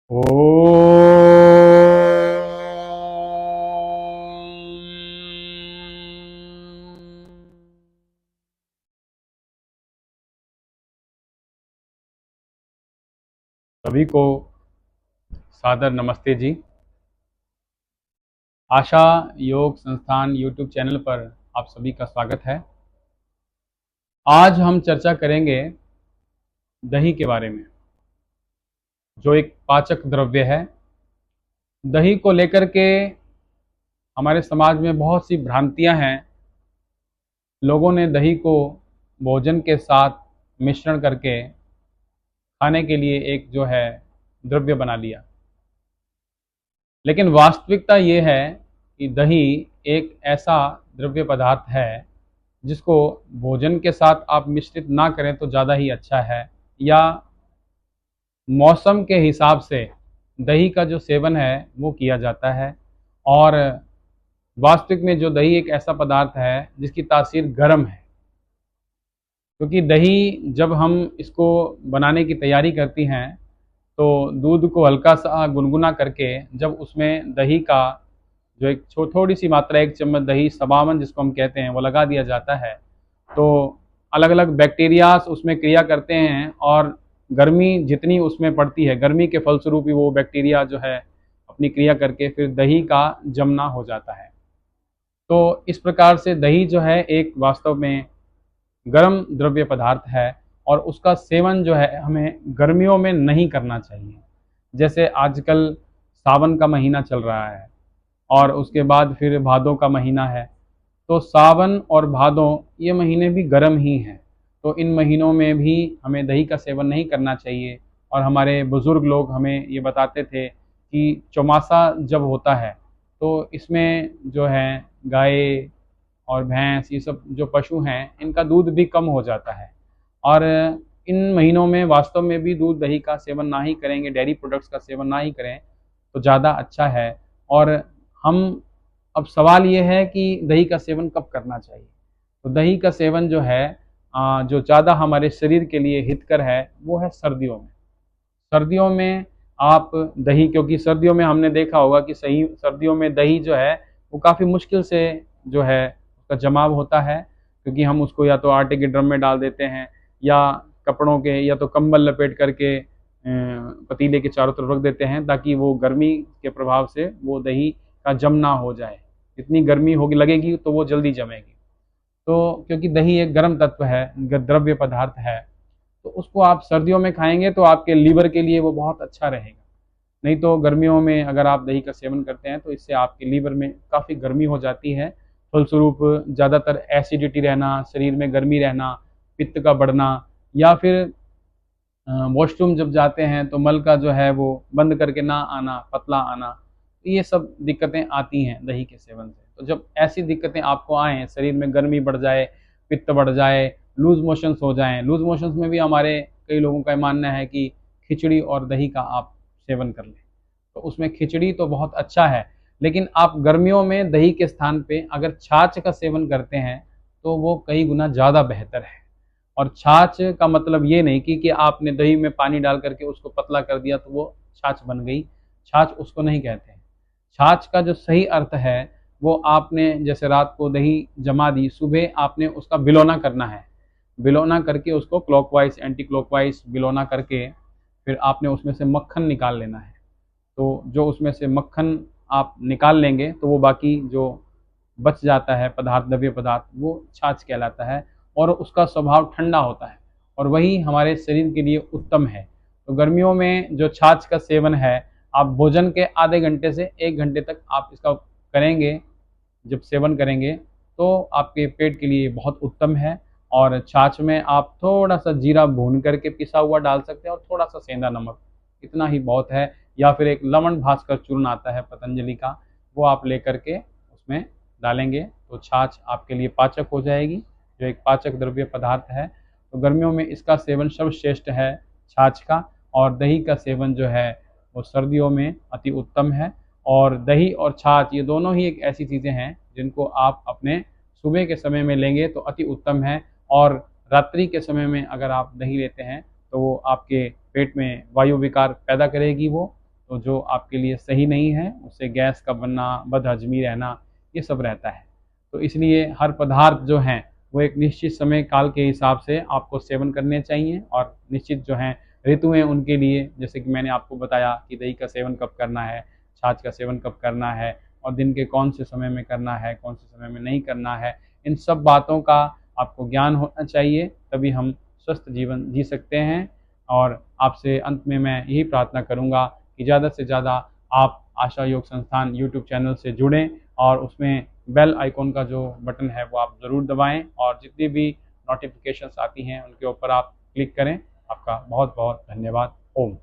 ओ सभी को सादर नमस्ते जी। आशा योग संस्थान यूट्यूब चैनल पर आप सभी का स्वागत है। आज हम चर्चा करेंगे दही के बारे में, जो एक पाचक द्रव्य है। दही को लेकर के हमारे समाज में बहुत सी भ्रांतियां हैं। लोगों ने दही को भोजन के साथ मिश्रण करके खाने के लिए एक जो है द्रव्य बना लिया, लेकिन वास्तविकता ये है कि दही एक ऐसा द्रव्य पदार्थ है जिसको भोजन के साथ आप मिश्रित ना करें तो ज़्यादा ही अच्छा है, या मौसम के हिसाब से दही का जो सेवन है वो किया जाता है। और वास्तविक में जो दही एक ऐसा पदार्थ है जिसकी तासीर गर्म है, क्योंकि दही जब हम इसको बनाने की तैयारी करती हैं तो दूध को हल्का सा गुनगुना करके जब उसमें दही का जो एक थोड़ी सी मात्रा, एक चम्मच दही सबावन जिसको हम कहते हैं, वो लगा दिया जाता है, तो अलग अलग बैक्टीरियाज उसमें क्रिया करते हैं और गर्मी जितनी उसमें पड़ती है, गर्मी के फलस्वरूप ही वो बैक्टीरिया जो है अपनी क्रिया करके फिर दही का जमना हो जाता है। तो इस प्रकार से दही जो है एक वास्तव में गर्म द्रव्य पदार्थ है और उसका सेवन जो है हमें गर्मियों में नहीं करना चाहिए। जैसे आजकल सावन का महीना चल रहा है और उसके बाद फिर भादों का महीना है, तो सावन और भादों ये महीने भी गर्म ही हैं। तो इन महीनों में भी हमें दही का सेवन नहीं करना चाहिए। और हमारे बुज़ुर्ग लोग हमें ये बताते थे कि चौमासा जब होता है तो इसमें जो है गाय और भैंस, ये सब जो पशु हैं, इनका दूध भी कम हो जाता है। और इन महीनों में वास्तव में भी दूध दही का सेवन ना ही करेंगे, डेयरी प्रोडक्ट्स का सेवन ना ही करें तो ज़्यादा अच्छा है। और हम अब सवाल ये है कि दही का सेवन कब करना चाहिए। तो दही का सेवन जो है जो ज़्यादा हमारे शरीर के लिए हितकर है वो है सर्दियों में। सर्दियों में आप दही, क्योंकि सर्दियों में हमने देखा होगा कि सही सर्दियों में दही जो है वो काफ़ी मुश्किल से जो है उसका जमाव होता है, क्योंकि हम उसको या तो आटे के ड्रम में डाल देते हैं या कपड़ों के या तो कंबल लपेट करके पतीले के चारों तरफ रख देते हैं ताकि वो गर्मी के प्रभाव से वो दही का जम ना हो जाए। इतनी गर्मी होगी लगेगी तो वो जल्दी जमेगी। तो क्योंकि दही एक गर्म तत्व है, द्रव्य पदार्थ है, तो उसको आप सर्दियों में खाएंगे तो आपके लीवर के लिए वो बहुत अच्छा रहेगा। नहीं तो गर्मियों में अगर आप दही का सेवन करते हैं तो इससे आपके लीवर में काफ़ी गर्मी हो जाती है, फलस्वरूप ज़्यादातर एसिडिटी रहना, शरीर में गर्मी रहना, पित्त का बढ़ना, या फिर वॉशरूम जब जाते हैं तो मल का जो है वो बंद करके ना आना, पतला आना, तो ये सब दिक्कतें आती हैं दही के सेवन से। तो जब ऐसी दिक्कतें आपको आएँ, शरीर में गर्मी बढ़ जाए, पित्त बढ़ जाए, लूज़ मोशंस हो जाएँ, लूज़ मोशंस में भी हमारे कई लोगों का मानना है कि खिचड़ी और दही का आप सेवन कर लें। तो उसमें खिचड़ी तो बहुत अच्छा है, लेकिन आप गर्मियों में दही के स्थान पे अगर छाछ का सेवन करते हैं तो वो कई गुना ज़्यादा बेहतर है। और छाछ का मतलब ये नहीं कि आपने दही में पानी डाल करके उसको पतला कर दिया तो वो छाछ बन गई। छाछ उसको नहीं कहते हैं। छाछ का जो सही अर्थ है वो आपने जैसे रात को दही जमा दी, सुबह आपने उसका बिलौना करना है। बिलौना करके उसको क्लॉकवाइज एंटी क्लॉकवाइज बिलौना करके फिर आपने उसमें से मक्खन निकाल लेना है। तो जो उसमें से मक्खन आप निकाल लेंगे तो वो बाकी जो बच जाता है पदार्थ, द्रव्य पदार्थ, वो छाछ कहलाता है और उसका स्वभाव ठंडा होता है और वही हमारे शरीर के लिए उत्तम है। तो गर्मियों में जो छाछ का सेवन है, आप भोजन के आधे घंटे से 1 घंटे तक आप इसका करेंगे, जब सेवन करेंगे तो आपके पेट के लिए बहुत उत्तम है। और छाछ में आप थोड़ा-सा जीरा भून करके पिसा हुआ डाल सकते हैं और थोड़ा-सा सेंधा नमक, इतना ही बहुत है। या फिर एक लवण भास्कर चूर्ण आता है पतंजलि का, वो आप लेकर के उसमें डालेंगे तो छाछ आपके लिए पाचक हो जाएगी, जो एक पाचक द्रव्य पदार्थ है। तो गर्मियों में इसका सेवन सर्वश्रेष्ठ है छाछ का। और दही का सेवन जो है वो सर्दियों में अति उत्तम है। और दही और छाछ ये दोनों ही एक ऐसी चीज़ें हैं जिनको आप अपने सुबह के समय में लेंगे तो अति उत्तम है। और रात्रि के समय में अगर आप दही लेते हैं तो वो आपके पेट में वायु विकार पैदा करेगी वो, तो जो आपके लिए सही नहीं है, उससे गैस का बनना, बदहजमी रहना, ये सब रहता है। तो इसलिए हर पदार्थ जो हैं वो एक निश्चित समय काल के हिसाब से आपको सेवन करने चाहिए, और निश्चित जो हैं ऋतुएं उनके लिए, जैसे कि मैंने आपको बताया कि दही का सेवन कब करना है, छाछ का सेवन कब करना है, और दिन के कौन से समय में करना है, कौन से समय में नहीं करना है, इन सब बातों का आपको ज्ञान होना चाहिए, तभी हम स्वस्थ जीवन जी सकते हैं। और आपसे अंत में मैं यही प्रार्थना करूंगा कि ज़्यादा से ज़्यादा आप आशा योग संस्थान यूट्यूब चैनल से जुड़ें, और उसमें बेल आइकॉन का जो बटन है वो आप ज़रूर दबाएं, और जितनी भी नोटिफिकेशंस आती हैं उनके ऊपर आप क्लिक करें। आपका बहुत बहुत धन्यवाद। ओम।